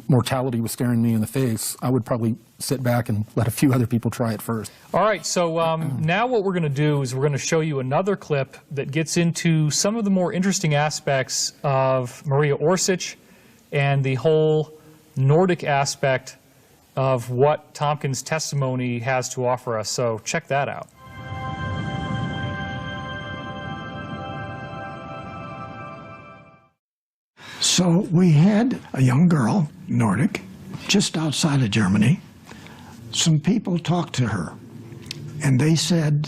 mortality was staring me in the face, I would probably sit back and let a few other people try it first. All right, so now what we're going to do is we're going to show you another clip that gets into some of the more interesting aspects of Maria Orsich and the whole Nordic aspect of what Tompkins' testimony has to offer us. So check that out. So we had a young girl, Nordic, just outside of Germany. Some people talked to her, and they said,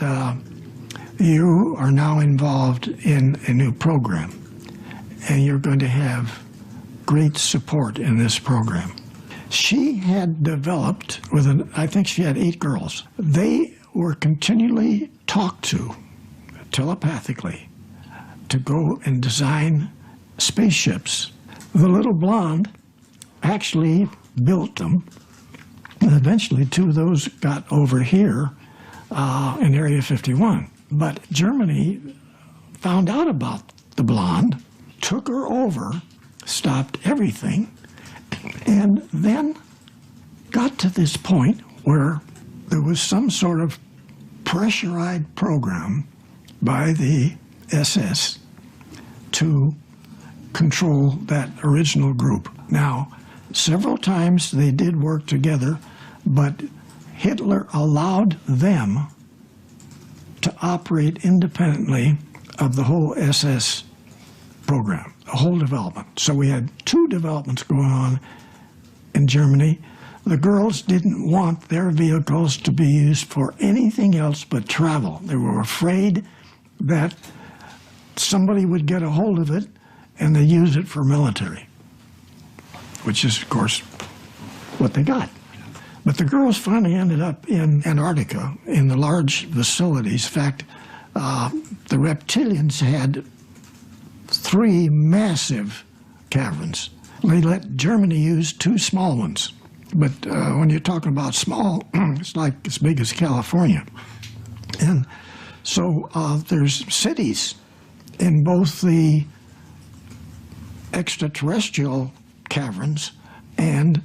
you are now involved in a new program, and you're going to have great support in this program. She had developed, I think she had 8 girls. They were continually talked to, telepathically, to go and design spaceships. The little blonde actually built them, and eventually 2 of those got over here in Area 51. But Germany found out about the blonde, took her over, stopped everything, and then got to this point where there was some sort of pressurized program by the SS to control that original group. Now, several times they did work together, but Hitler allowed them to operate independently of the whole SS program, the whole development. So we had 2 developments going on in Germany. The girls didn't want their vehicles to be used for anything else but travel. They were afraid that somebody would get a hold of it and they use it for military, which is, of course, what they got. But the girls finally ended up in Antarctica in the large facilities. In fact, the reptilians had 3 massive caverns. They let Germany use 2 small ones. But when you're talking about small, it's like as big as California. And so there's cities in both the extraterrestrial caverns and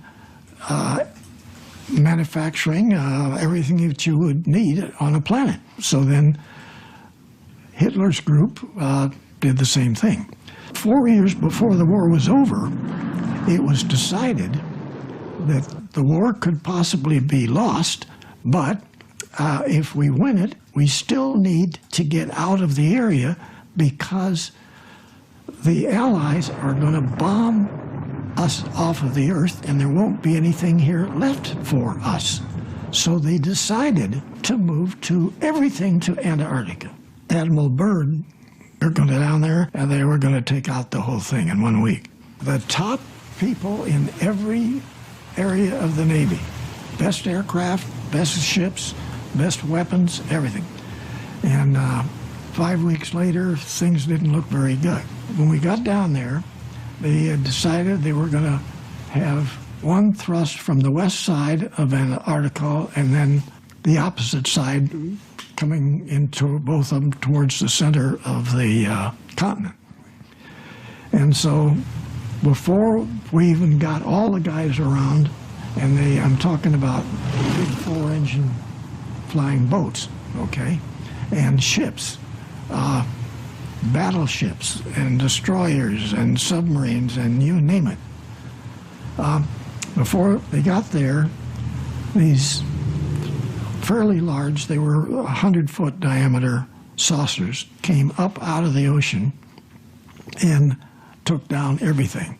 manufacturing everything that you would need on a planet. So then Hitler's group did the same thing. 4 years before the war was over, it was decided that the war could possibly be lost, but if we win it, we still need to get out of the area because the Allies are going to bomb us off of the Earth and there won't be anything here left for us. So they decided to move everything to Antarctica. Admiral Byrd, they're going to down there and they were going to take out the whole thing in 1 week. The top people in every area of the Navy, best aircraft, best ships, best weapons, everything. And 5 weeks later, things didn't look very good. When we got down there, they had decided they were going to have one thrust from the west side of Antarctica and then the opposite side coming into both of them towards the center of the continent. And so before we even got all the guys around, and I'm talking about big 4-engine flying boats, okay, and ships, battleships and destroyers and submarines and you name it. Before they got there, these fairly large, they were 100-foot diameter saucers, came up out of the ocean and took down everything.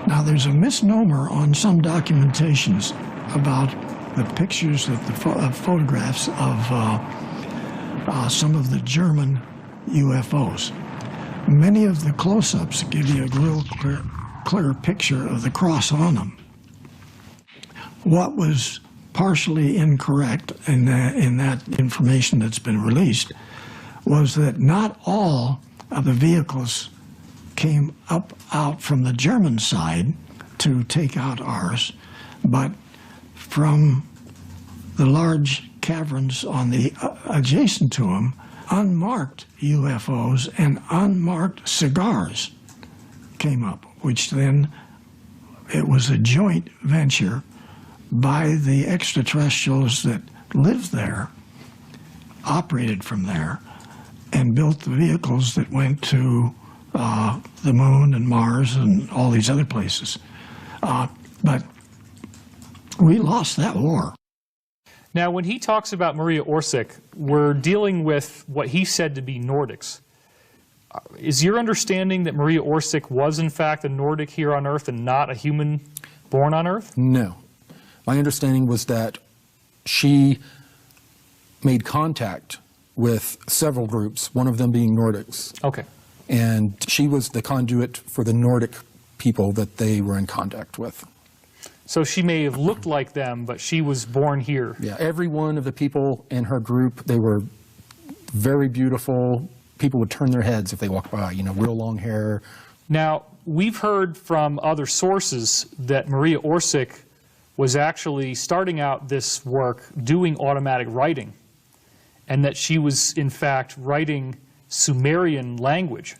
Now there's a misnomer on some documentations about the pictures of the photographs of some of the German UFOs. Many of the close-ups give you a real clear picture of the cross on them. What was partially incorrect in that information that's been released was that not all of the vehicles came out from the German side to take out ours, but from the large caverns on the adjacent to them, unmarked UFOs and unmarked cigars came up, which then it was a joint venture by the extraterrestrials that lived there, operated from there, and built the vehicles that went to the moon and Mars and all these other places. But we lost that war. Now, when he talks about Maria Orsic, we're dealing with what he said to be Nordics. Is your understanding that Maria Orsic was, in fact, a Nordic here on Earth and not a human born on Earth? No. My understanding was that she made contact with several groups, one of them being Nordics. Okay. And she was the conduit for the Nordic people that they were in contact with. So she may have looked like them, but she was born here. Yeah, every one of the people in her group, they were very beautiful. People would turn their heads if they walked by, you know, real long hair. Now, we've heard from other sources that Maria Orsic was actually starting out this work doing automatic writing, and that she was, in fact, writing Sumerian language.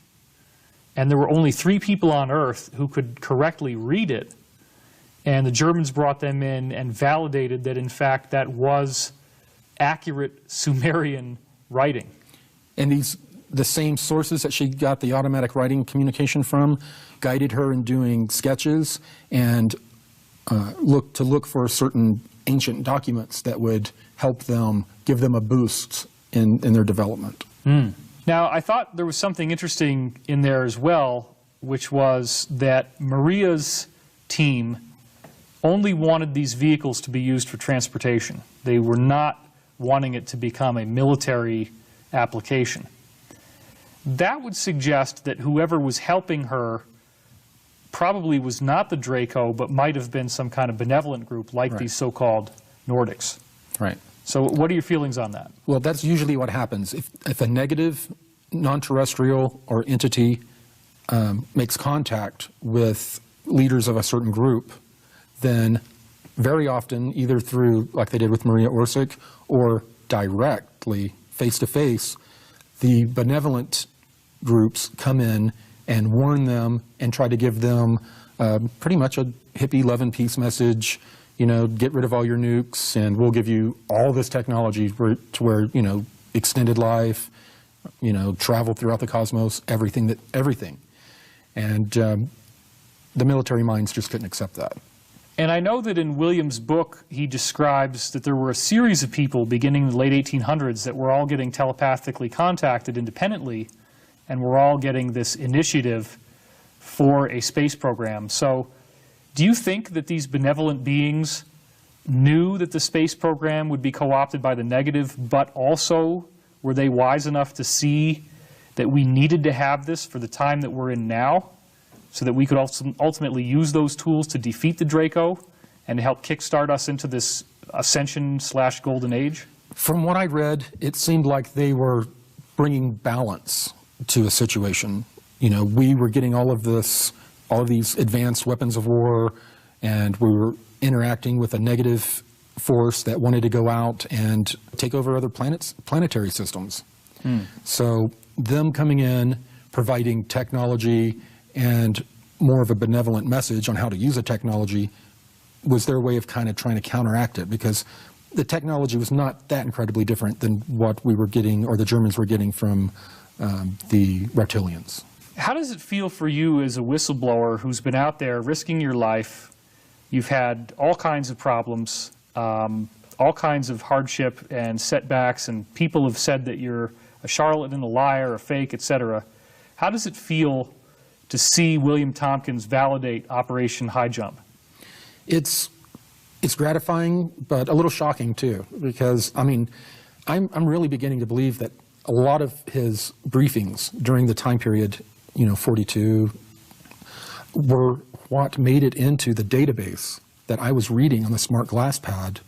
And there were only 3 people on Earth who could correctly read it. And the Germans brought them in and validated that, in fact, that was accurate Sumerian writing. And the same sources that she got the automatic writing communication from guided her in doing sketches and look for certain ancient documents that would help them, give them a boost in their development. Now, I thought there was something interesting in there as well, which was that Maria's team only wanted these vehicles to be used for transportation. They were not wanting it to become a military application. That would suggest that whoever was helping her probably was not the Draco, but might have been some kind of benevolent group like Right. these so-called Nordics. Right. So what are your feelings on that? Well, that's usually what happens. If a negative non-terrestrial or entity makes contact with leaders of a certain group, then very often, either through, like they did with Maria Orsic, or directly, face-to-face, the benevolent groups come in and warn them and try to give them pretty much a hippie love and peace message, you know, get rid of all your nukes and we'll give you all this technology to where, you know, extended life, you know, travel throughout the cosmos, everything. And the military minds just couldn't accept that. And I know that in William's book, he describes that there were a series of people beginning in the late 1800s that were all getting telepathically contacted independently, and were all getting this initiative for a space program. So do you think that these benevolent beings knew that the space program would be co-opted by the negative, but also were they wise enough to see that we needed to have this for the time that we're in now, so that we could also ultimately use those tools to defeat the Draco and help kickstart us into this ascension/golden age? From what I read, it seemed like they were bringing balance to a situation. You know, we were getting all of these advanced weapons of war, and we were interacting with a negative force that wanted to go out and take over other planetary systems. So them coming in, providing technology and more of a benevolent message on how to use the technology was their way of kind of trying to counteract it, because the technology was not that incredibly different than what we were getting, or the Germans were getting from the reptilians. How does it feel for you as a whistleblower who's been out there risking your life? You've had all kinds of problems, all kinds of hardship and setbacks, and people have said that you're a charlatan, a liar, a fake, etc. How does it feel to see William Tompkins validate Operation High Jump? It's gratifying, but a little shocking too, because I mean, I'm really beginning to believe that a lot of his briefings during the time period, you know, 42, were what made it into the database that I was reading on the smart glass pad,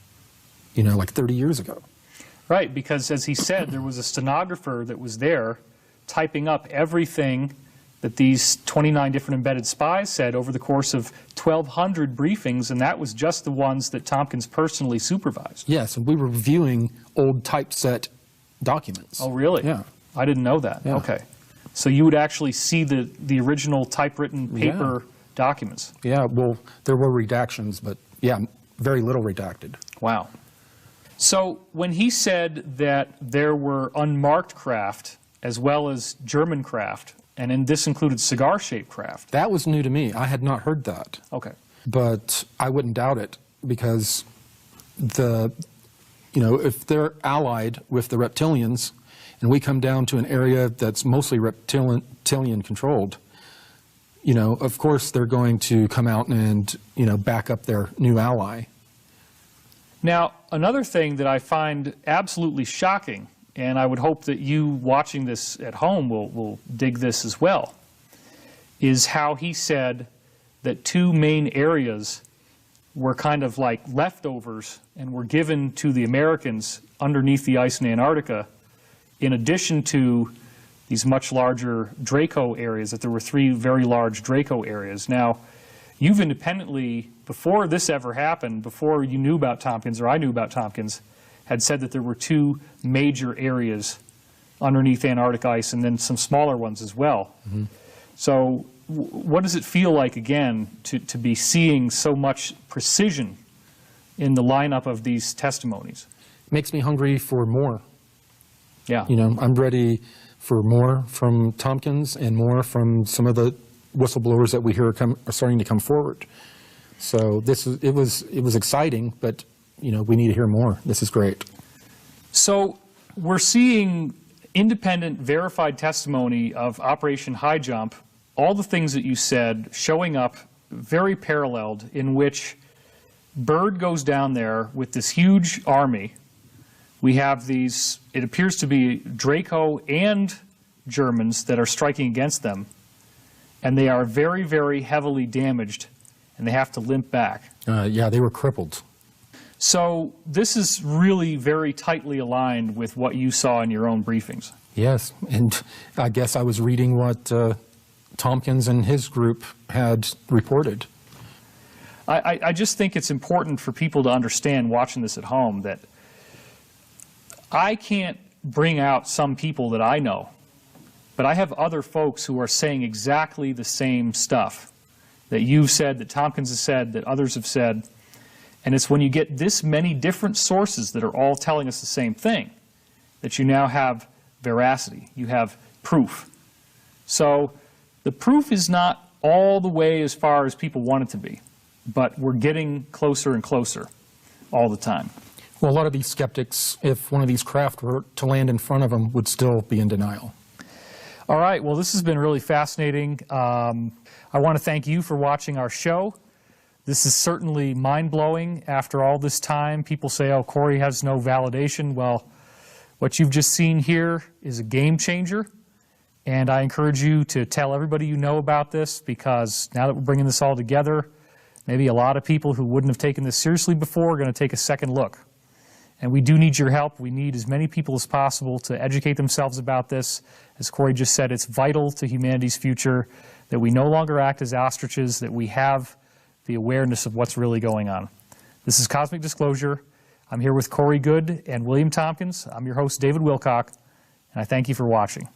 you know, like 30 years ago. Right, because as he said, there was a stenographer that was there typing up everything that these 29 different embedded spies said over the course of 1,200 briefings, and that was just the ones that Tompkins personally supervised. Yes, and we were reviewing old typeset documents. Oh, really? Yeah. I didn't know that. Yeah. Okay. So you would actually see the original typewritten paper documents. Yeah, well, there were redactions, but yeah, very little redacted. Wow. So when he said that there were unmarked craft as well as German craft, and this included cigar-shaped craft. That was new to me. I had not heard that. Okay. But I wouldn't doubt it, because if they're allied with the reptilians, and we come down to an area that's mostly reptilian controlled, of course they're going to come out and, back up their new ally. Now, another thing that I find absolutely shocking, and I would hope that you watching this at home will dig this as well, is how he said that two main areas were kind of like leftovers and were given to the Americans underneath the ice in Antarctica, in addition to these much larger Draco areas, that there were 3 very large Draco areas. Now, you've independently, before this ever happened, before you knew about Tompkins, or I knew about Tompkins, had said that there were 2 major areas underneath Antarctic ice, and then some smaller ones as well. Mm-hmm. So what does it feel like, again, to be seeing so much precision in the lineup of these testimonies? It makes me hungry for more. Yeah. I'm ready for more from Tompkins and more from some of the whistleblowers that we hear are starting to come forward. So it was exciting, but we need to hear more. This is great. So we're seeing independent, verified testimony of Operation High Jump, all the things that you said showing up very paralleled, in which Byrd goes down there with this huge army. We have these, it appears to be Draco and Germans that are striking against them, and they are very, very heavily damaged, and they have to limp back. Yeah, they were crippled. So this is really very tightly aligned with what you saw in your own briefings. Yes, and I guess I was reading what Tompkins and his group had reported. I just think it's important for people to understand, watching this at home, that I can't bring out some people that I know, but I have other folks who are saying exactly the same stuff that you've said, that Tompkins has said, that others have said. And it's when you get this many different sources that are all telling us the same thing that you now have veracity, you have proof. So the proof is not all the way as far as people want it to be, but we're getting closer and closer all the time. Well, a lot of these skeptics, if one of these craft were to land in front of them, would still be in denial. All right, well, this has been really fascinating. I want to thank you for watching our show. This is certainly mind-blowing after all this time. People say, oh, Corey has no validation. Well, what you've just seen here is a game changer, and I encourage you to tell everybody you know about this, because now that we're bringing this all together, maybe a lot of people who wouldn't have taken this seriously before are going to take a second look. And we do need your help. We need as many people as possible to educate themselves about this. As Corey just said, it's vital to humanity's future that we no longer act as ostriches, that we have the awareness of what's really going on. This is Cosmic Disclosure. I'm here with Corey Goode and William Tompkins. I'm your host, David Wilcock, and I thank you for watching.